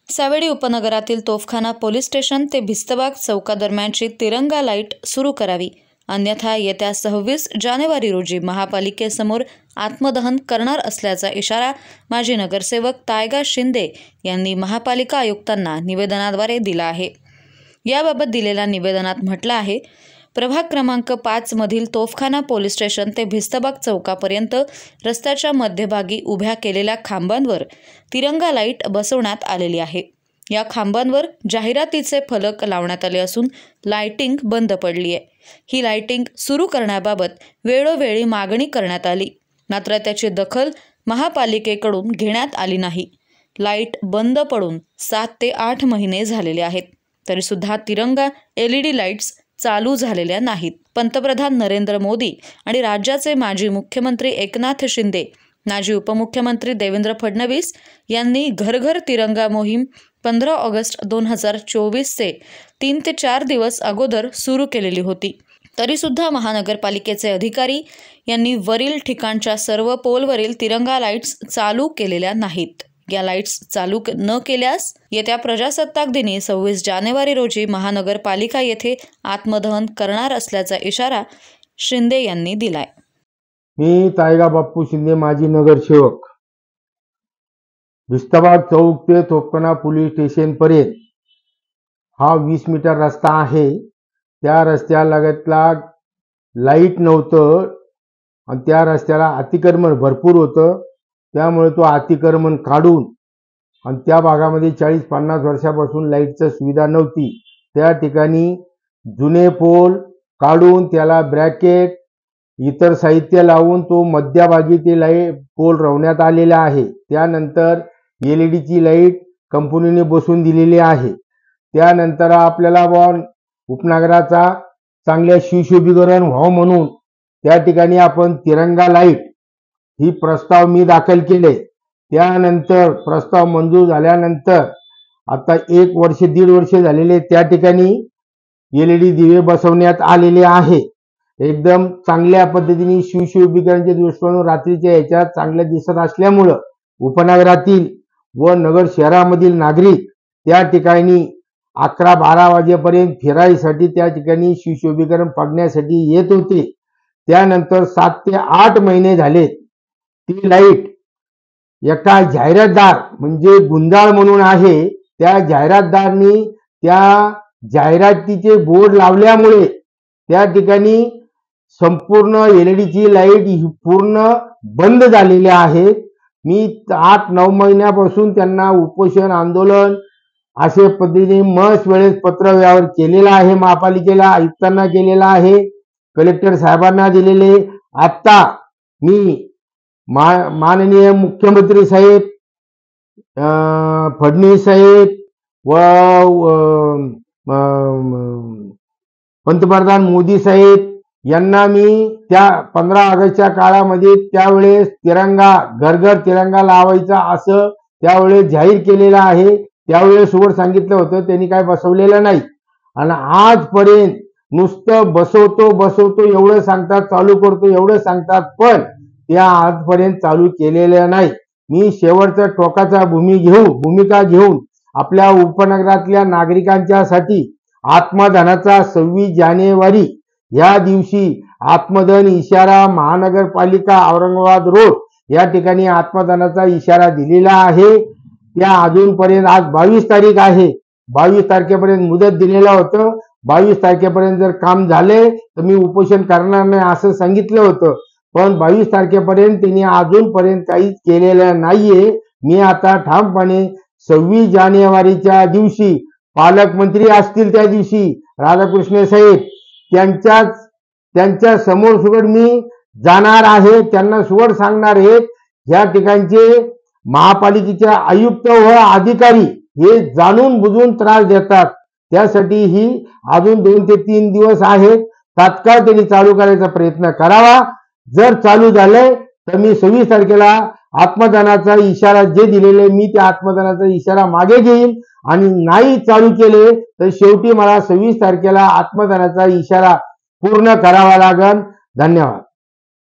सावेडी उपनगरातील तोफखाना police station ते भिस्तबाग चौकादरम्यानची तिरंगा लाईट सुरू करावी, अन्यथा येत्या 26 जानेवारी रोजी महापालिकेसमोर आत्मदहन करणार असल्याचा इशारा माजी नगरसेवक तायगा शिंदे यांनी महापालिका आयुक्तांना निवेदनाद्वारे दिला आहे। याबाबत दिलेल्या निवेदनात म्हटलं आहे, प्रभाग क्रमांक 5 मधील तोफखाना पोलीस स्टेशन ते भिस्तबाग चौकापर्यंत रस्त्याच्या मध्यभागी उभ्या केलेल्या खांबांवर तिरंगा लाईट बसवण्यात आलेली आहे। या खांबांवर जाहिरातीचे फलक लावण्यात आले असून लाइटिंग बंद पडली आहे। ही लाइटिंग सुरू करण्याबाबत वेळोवेळी मागणी करण्यात आली, मात्र त्याची दखल महापालिकेकडून घेण्यात आली नाही। लाईट बंद पडून 7 ते 8 महिने झालेले आहेत, तरी सुद्धा तिरंगा LED लाईट्स चालू झालेल्या नाहीत। पंतप्रधान नरेंद्र मोदी आणि राज्याचे माजी मुख्यमंत्री एकनाथ शिंदे, माजी उपमुख्यमंत्री देवेंद्र फडणवीस यांनी घर घर तिरंगा मोहीम 15 ऑगस्ट 2024 चे 3 ते 4 दिवस अगोदर सुरू केलेली होती, तरी सुद्धा महानगरपालिकेचे अधिकारी यांनी वरील ठिकाणच्या सर्व पोलवरील तिरंगा लाईट्स चालू केलेल्या नाहीत। या लाईट्स चालू न केल्यास येत्या प्रजासत्ताक दिनी 26 जानेवारी रोजी महानगरपालिका येथे आत्मदहन करणार असल्याचा इशारा शिंदे यांनी दिलाय। मी तायगा बाप्पू शिंदे, माजी नगरसेवक। भिस्तबाग चौक ते तोफखाना पोलीस स्टेशन पर्यंत हा 20 मीटर रस्ता आहे। त्या रस्त्यालगतला लाईट नव्हतं आणि त्या रस्त्याला अतिक्रमण भरपूर होतं, त्यामुळे तो अतिक्रमण काढून आणि त्या भागामध्ये 40-50 वर्षापासून लाईटची सुविधा नव्हती। त्या ठिकाणी जुने पोल काढून त्याला ब्रॅकेट इतर साहित्य लावून तो मध्यभागी ते लाईट पोल रवण्यात आलेला आहे। त्यानंतर LED ची लाईट कंपनीने बसवून दिलेली आहे। त्यानंतर आपल्याला उपनगराचा चांगल्या सुशोभीकरण व्हावं म्हणून त्या ठिकाणी आपण तिरंगा लाईट ही प्रस्ताव मी दाखल केले। त्यानंतर प्रस्ताव मंजूर झाल्यानंतर आता 1 वर्ष 1.5 वर्ष झालेले त्या ठिकाणी LED दिवे बसवण्यात आलेले आहे। एकदम चांगल्या पद्धतीने सुशोभीकरणाच्या दृष्टीने रात्रीच्या याच्यात चांगल्या दिसत असल्यामुळे उपनगरातील व नगर शहरामधील नागरिक त्या ठिकाणी 11-12 वाजेपर्यंत फिरायसाठी त्या ठिकाणी सुशोभीकरण पाहण्यासाठी येत होते। त्यानंतर 7 ते 8 महिने झाले ती लाईट एका जाहिरातदार म्हणजे गुंजाळ म्हणून आहे, त्या जाहिरातदारांनी त्या जाहिरातीचे बोर्ड लावल्यामुळे त्या ठिकाणी संपूर्ण LED ची लाईट पूर्ण बंद झालेली आहे। मी 8-9 महिन्यापासून त्यांना उपोषण आंदोलन असे पद्धतीने मस वेळेस पत्र यावर केलेला आहे, महापालिकेला आयुक्तांना केलेला आहे, कलेक्टर साहेबांना दिलेले। आता मी माननीय मुख्यमंत्री साहेब फडणवीस साहेब व पंतप्रधान मोदी साहेब यांना मी त्या 15 ऑगस्टच्या काळामध्ये त्यावेळेस तिरंगा घर तिरंगा लावायचा असं त्यावेळेस जाहीर केलेलं आहे। त्यावेळेस वर सांगितलं होतं, त्यांनी काय बसवलेलं नाही आणि आजपर्यंत नुसतं बसवतो एवढं सांगतात, चालू करतो एवढं सांगतात, पण त्या आजपर्यंत चालू केलेलं नाही। मी शेवटचा टोकाचा भूमिका घेऊन आपल्या उपनगरातल्या नागरिकांच्यासाठी आत्मदहनाचा 26 जानेवारी या दिवशी आत्मदहन इशारा महानगरपालिका औरंगाबाद रोड या ठिकाणी आत्मदहनाचा इशारा दिलेला आहे। त्या अजूनपर्यंत आज 22 तारीख आहे, 22 तारखेपर्यंत मुदत दिलेलं होतं। 22 तारखेपर्यंत जर काम झाले तर मी उपोषण करणार नाही असं सांगितलं होतं, पण 22 तारखेपर्यंत त्यांनी अजूनपर्यंत काहीच केलेलं नाहीये। मी आता ठामपणे 26 जानेवारीच्या दिवशी पालकमंत्री असतील त्या दिवशी राधाकृष्ण साहेब त्यांच्या समोर सुगड मी जाणार आहे, त्यांना सुगड सांगणार आहे या ठिकाणचे महापालिकेचे आयुक्त व अधिकारी हे जाणून बुजून त्रास देतात। त्यासाठी ही अजून 2 ते 3 दिवस आहेत, तात्काळ त्यांनी चालू करायचा प्रयत्न करावा। जर चालू झाले तर मी 26 तारखेला आत्मदहनाचा इशारा जे दिलेले मी त्या आत्मदहनाचा इशारा मागे घेईन आणि नाही चालू केले तर शेवटी मला 26 तारखेला आत्मदहनाचा इशारा पूर्ण करावा लागेल। धन्यवाद।